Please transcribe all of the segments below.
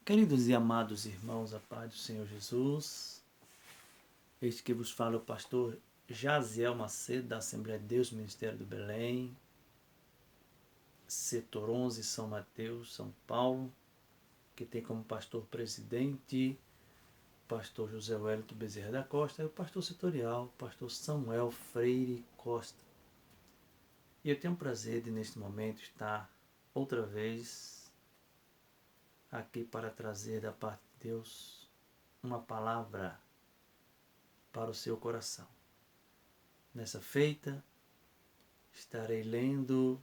Queridos e amados irmãos, a paz do Senhor Jesus, este que vos fala é o pastor Jaziel Macedo, da Assembleia de Deus, Ministério do Belém, setor 11, São Mateus, São Paulo, que tem como pastor presidente o pastor José Wellington Bezerra da Costa e o pastor setorial, o pastor Samuel Freire Costa. E eu tenho o prazer de, neste momento, estar outra vez aqui para trazer da parte de Deus uma palavra para o seu coração. Nessa feita, estarei lendo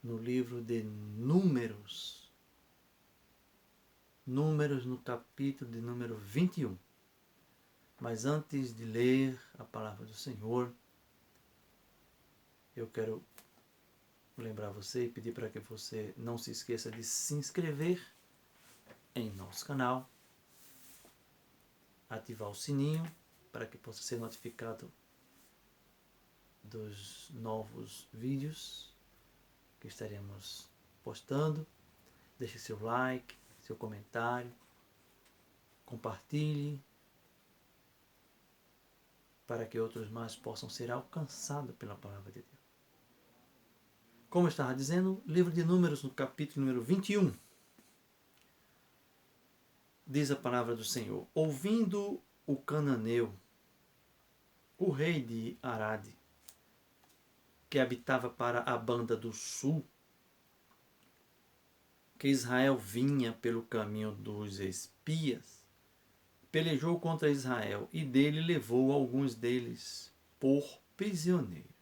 no livro de Números no capítulo de número 21. Mas antes de ler a palavra do Senhor, eu quero lembrar você e pedir para que você não se esqueça de se inscrever em nosso canal, ativar o sininho para que possa ser notificado dos novos vídeos que estaremos postando. Deixe seu like, seu comentário, compartilhe para que outros mais possam ser alcançados pela palavra de Deus. Como eu estava dizendo, livro de Números, no capítulo número 21, diz a palavra do Senhor: ouvindo o cananeu, o rei de Arade, que habitava para a banda do sul, que Israel vinha pelo caminho dos espias, pelejou contra Israel e dele levou alguns deles por prisioneiros.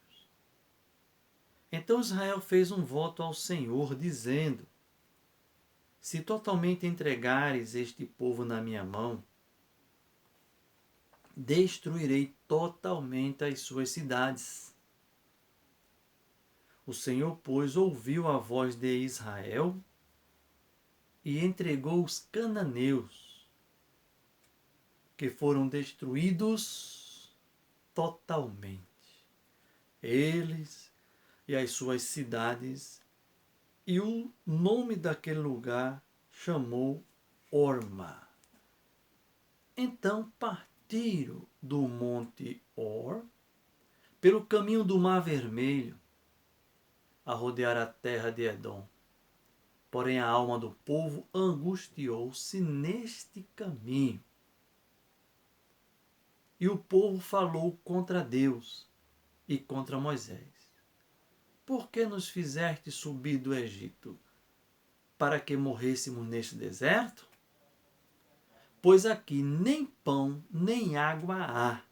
Então Israel fez um voto ao Senhor, dizendo: se totalmente entregares este povo na minha mão, destruirei totalmente as suas cidades. O Senhor, pois, ouviu a voz de Israel e entregou os cananeus, que foram destruídos totalmente, eles e as suas cidades, e o nome daquele lugar chamou Orma. Então partiram do monte Or, pelo caminho do Mar Vermelho, a rodear a terra de Edom. Porém a alma do povo angustiou-se neste caminho. E o povo falou contra Deus e contra Moisés: por que nos fizeste subir do Egito? Para que morrêssemos neste deserto? Pois aqui nem pão nem água há,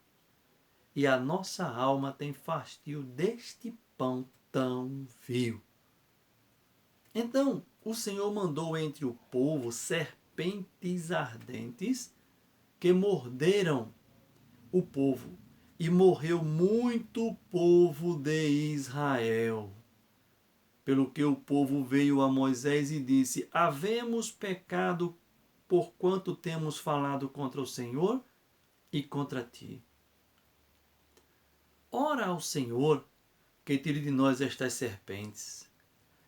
e a nossa alma tem fastio deste pão tão vil. Então o Senhor mandou entre o povo serpentes ardentes que morderam o povo, e morreu muito povo de Israel. Pelo que o povo veio a Moisés e disse: havemos pecado porquanto temos falado contra o Senhor e contra ti. Ora ao Senhor que tire de nós estas serpentes.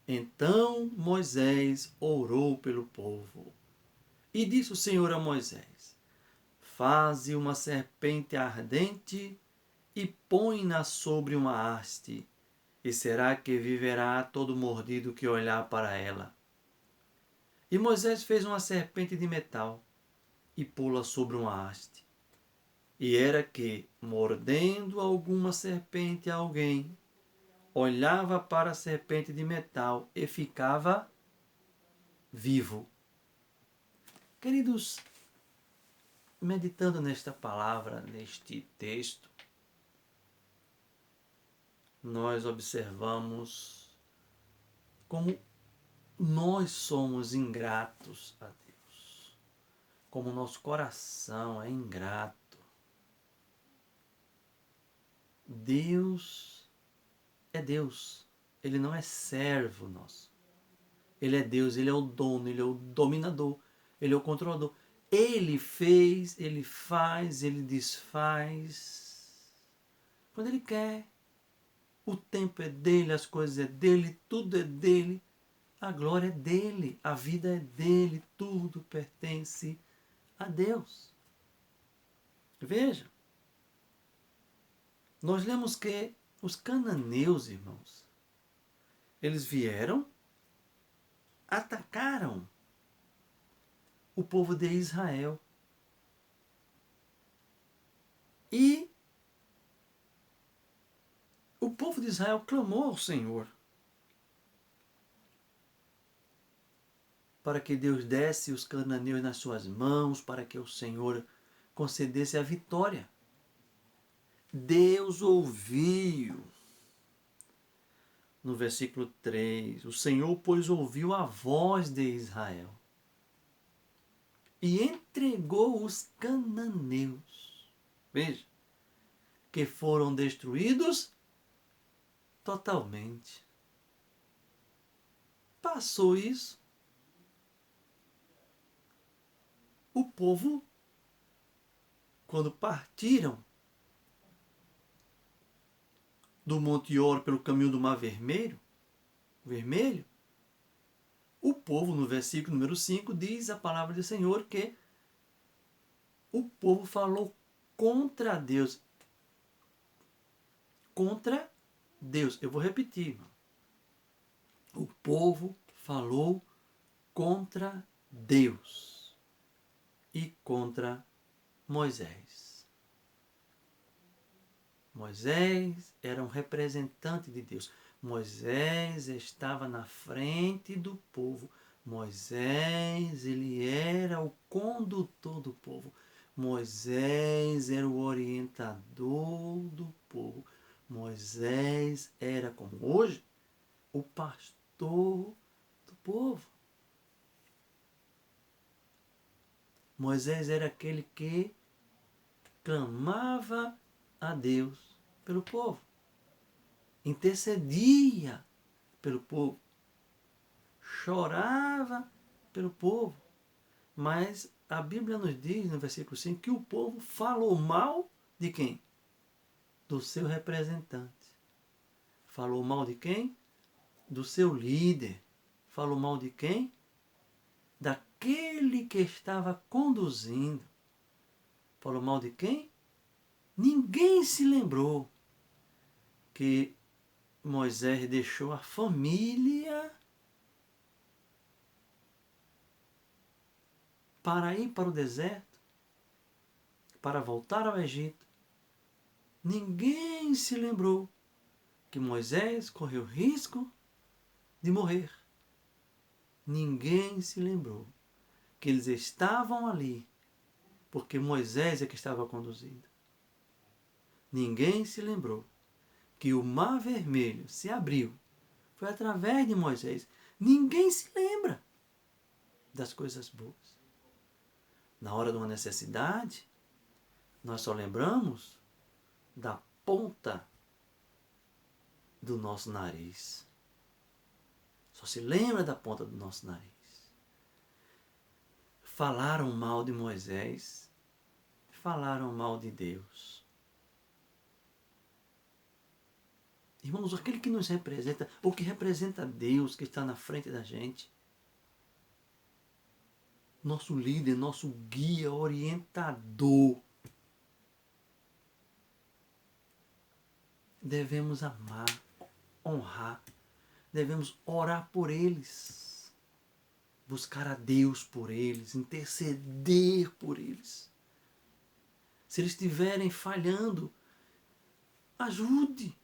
Então Moisés orou pelo povo. E disse o Senhor a Moisés: faze uma serpente ardente e põe-na sobre uma haste, e será que viverá todo mordido que olhar para ela. E Moisés fez uma serpente de metal e pô-la sobre uma haste. E era que, mordendo alguma serpente a alguém, olhava para a serpente de metal e ficava vivo. Queridos, meditando nesta palavra, neste texto, nós observamos como nós somos ingratos a Deus, como o nosso coração é ingrato. Deus é Deus, Ele não é servo nosso. Ele é Deus, Ele é o dono, Ele é o dominador, Ele é o controlador. Ele fez, Ele faz, Ele desfaz quando Ele quer. O tempo é dele, as coisas é dele, tudo é dele. A glória é dele, a vida é dele, tudo pertence a Deus. Veja, nós lemos que os cananeus, irmãos, eles vieram, atacaram o povo de Israel. E o povo de Israel clamou ao Senhor para que Deus desse os cananeus nas suas mãos, para que o Senhor concedesse a vitória. Deus ouviu. No versículo 3, o Senhor, pois, ouviu a voz de Israel e entregou os cananeus. Veja, que foram destruídos totalmente. Passou isso. O povo, quando partiram do Monte Or pelo caminho do Mar Vermelho, o povo, no versículo número 5, diz a palavra do Senhor que o povo falou contra Deus. Contra Deus. Eu vou repetir, irmão. O povo falou contra Deus e contra Moisés. Moisés era um representante de Deus. Moisés estava na frente do povo. Moisés, ele era o condutor do povo. Moisés era o orientador do povo. Moisés era, como hoje, o pastor do povo. Moisés era aquele que clamava a Deus pelo povo, intercedia pelo povo, chorava pelo povo. Mas a Bíblia nos diz, no versículo 5, que o povo falou mal de quem? Do seu representante. Falou mal de quem? Do seu líder. Falou mal de quem? Daquele que estava conduzindo. Falou mal de quem? Ninguém se lembrou que Moisés deixou a família para ir para o deserto, para voltar ao Egito. Ninguém se lembrou que Moisés correu risco de morrer. Ninguém se lembrou que eles estavam ali porque Moisés é que estava conduzindo. Ninguém se lembrou que o Mar Vermelho se abriu. Foi através de Moisés. Ninguém se lembra das coisas boas. Na hora de uma necessidade, nós só lembramos da ponta do nosso nariz. Só se lembra da ponta do nosso nariz. Falaram mal de Moisés, falaram mal de Deus. Irmãos, aquele que nos representa, ou que representa Deus, que está na frente da gente, nosso líder, nosso guia, orientador, devemos amar, honrar, devemos orar por eles, buscar a Deus por eles, interceder por eles. Se eles estiverem falhando, ajude.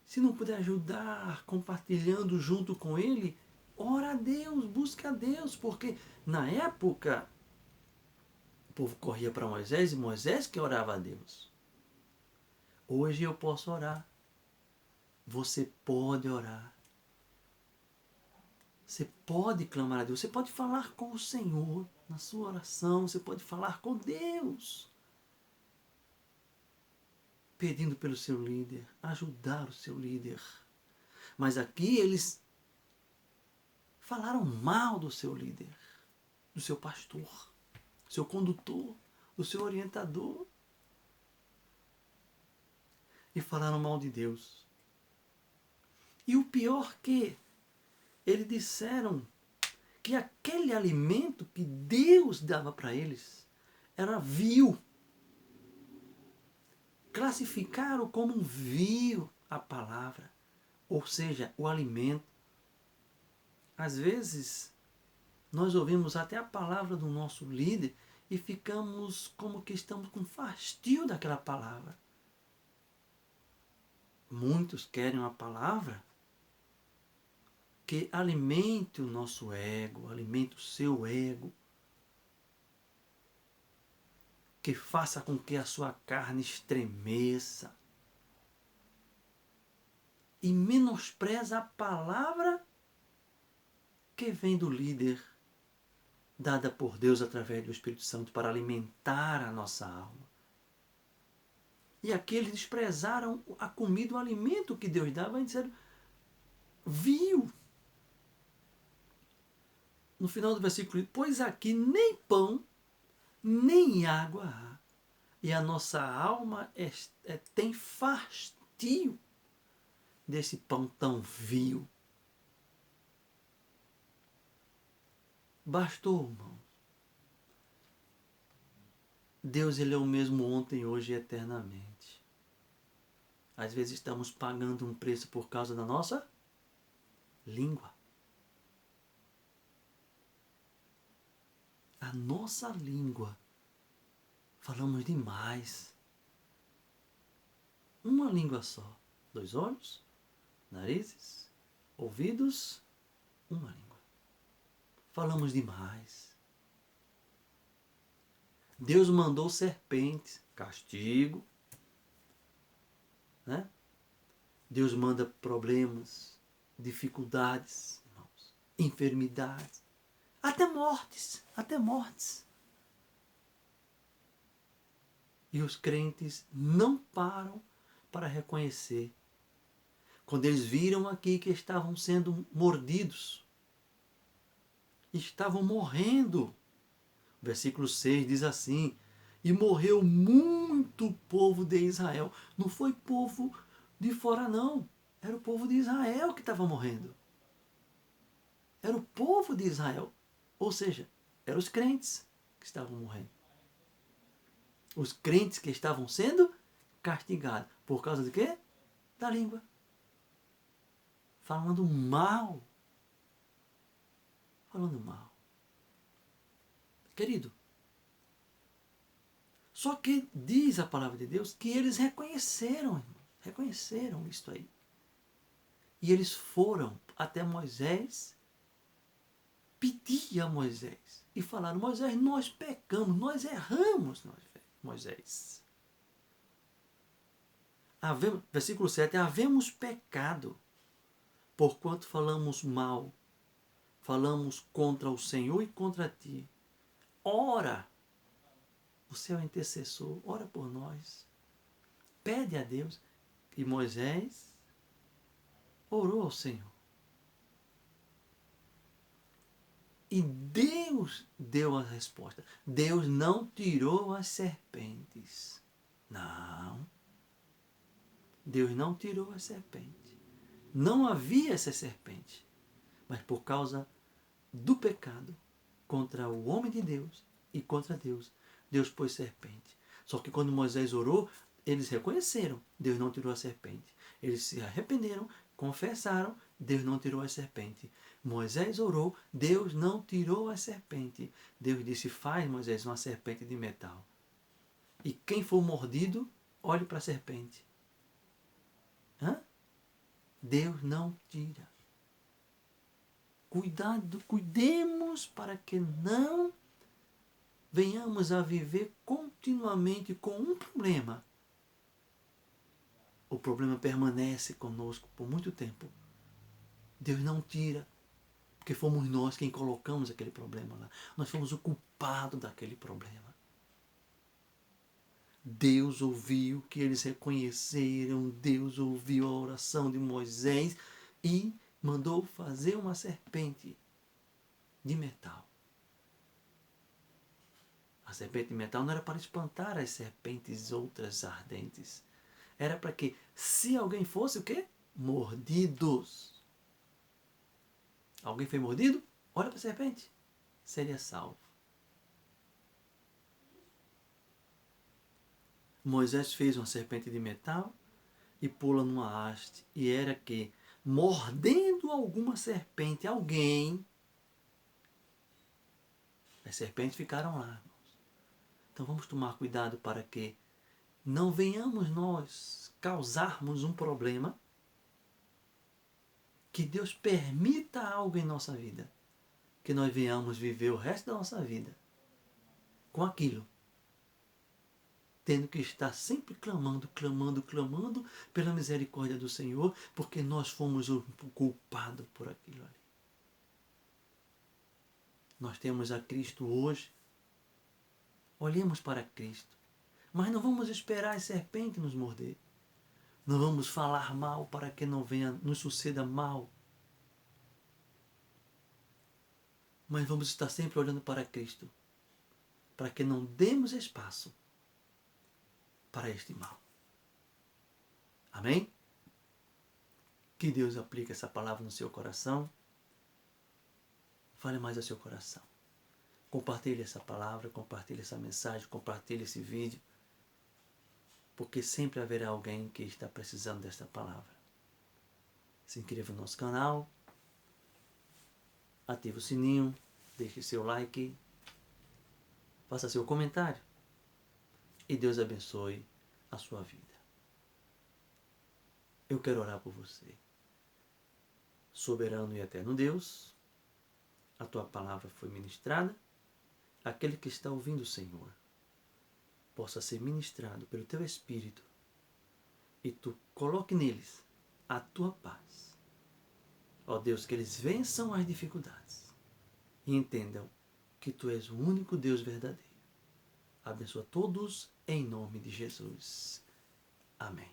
Se não puder ajudar, compartilhando junto com ele, ora a Deus, busca a Deus, porque na época o povo corria para Moisés e Moisés que orava a Deus. Hoje eu posso orar. Você pode orar. Você pode clamar a Deus. Você pode falar com o Senhor na sua oração. Você pode falar com Deus. Pedindo pelo seu líder. Ajudar o seu líder. Mas aqui eles falaram mal do seu líder. Do seu pastor. Do seu condutor. Do seu orientador. E falaram mal de Deus. E o pior que eles disseram que aquele alimento que Deus dava para eles era vil. Classificaram como vil a palavra, ou seja, o alimento. Às vezes, nós ouvimos até a palavra do nosso líder e ficamos como que estamos com fastio daquela palavra. Muitos querem uma palavra que alimente o nosso ego, alimente o seu ego, que faça com que a sua carne estremeça. E menospreza a palavra que vem do líder, dada por Deus através do Espírito Santo para alimentar a nossa alma. E aqui eles desprezaram a comida, o alimento que Deus dava, e disseram, viu. No final do versículo, pois aqui nem pão, nem água há, e a nossa alma tem fastio desse pão tão vil. Bastou, irmão. Deus, ele é o mesmo ontem, hoje e eternamente. Às vezes estamos pagando um preço por causa da nossa língua. A nossa língua. Falamos demais. Uma língua só. 2 olhos, narizes, ouvidos, uma língua. Falamos demais. Deus mandou serpentes, castigo. Né? Deus manda problemas, dificuldades, irmãos, enfermidades, até mortes, até mortes. E os crentes não param para reconhecer. Quando eles viram aqui que estavam sendo mordidos, estavam morrendo. O versículo 6 diz assim, e morreu muito povo de Israel. Não foi povo de fora não, era o povo de Israel que estava morrendo. Era o povo de Israel, ou seja, eram os crentes que estavam morrendo. Os crentes que estavam sendo castigados. Por causa de quê? Da língua. Falando mal. Falando mal. Querido, só que diz a palavra de Deus que eles reconheceram, irmão, reconheceram isso aí. E eles foram até Moisés, pedir a Moisés e falaram, Moisés, nós pecamos, nós erramos, Moisés. Versículo 7, havemos pecado, porquanto falamos mal, falamos contra o Senhor e contra ti. Ora, você é o intercessor, ora por nós. Pede a Deus. E Moisés orou ao Senhor. E Deus deu a resposta. Deus não tirou as serpentes. Não. Deus não tirou as serpentes. Não havia essa serpente. Mas por causa do pecado contra o homem de Deus e contra Deus, Deus pôs serpente. Só que quando Moisés orou, eles reconheceram, Deus não tirou a serpente. Eles se arrependeram, confessaram, Deus não tirou a serpente. Moisés orou, Deus não tirou a serpente. Deus disse, faz, Moisés, uma serpente de metal. E quem for mordido, olhe para a serpente. Hã? Deus não tira. Cuidado, cuidemos para que não venhamos a viver continuamente com um problema. O problema permanece conosco por muito tempo. Deus não tira, porque fomos nós quem colocamos aquele problema lá. Nós fomos o culpado daquele problema. Deus ouviu que eles reconheceram, Deus ouviu a oração de Moisés e mandou fazer uma serpente de metal. A serpente de metal não era para espantar as serpentes outras ardentes. Era para que, se alguém fosse o quê? Mordidos. Alguém foi mordido? Olha para a serpente. Seria salvo. Moisés fez uma serpente de metal e pula numa haste. E era que, mordendo alguma serpente, alguém, as serpentes ficaram lá. Então vamos tomar cuidado para que não venhamos nós causarmos um problema, que Deus permita algo em nossa vida, que nós venhamos viver o resto da nossa vida com aquilo, tendo que estar sempre clamando, clamando, clamando pela misericórdia do Senhor, porque nós fomos o culpado por aquilo ali. Nós temos a Cristo hoje, olhemos para Cristo, mas não vamos esperar as serpentes nos morder. Não vamos falar mal para que não venha, nos suceda mal. Mas vamos estar sempre olhando para Cristo, para que não demos espaço para este mal. Amém? Que Deus aplique essa palavra no seu coração. Fale mais ao seu coração. Compartilhe essa palavra, compartilhe essa mensagem, compartilhe esse vídeo, porque sempre haverá alguém que está precisando desta palavra. Se inscreva no nosso canal, ative o sininho, deixe seu like, faça seu comentário e Deus abençoe a sua vida. Eu quero orar por você. Soberano e eterno Deus, a tua palavra foi ministrada. Aquele que está ouvindo o Senhor possa ser ministrado pelo teu Espírito e tu coloque neles a tua paz. Ó Deus, que eles vençam as dificuldades e entendam que tu és o único Deus verdadeiro. Abençoa todos em nome de Jesus. Amém.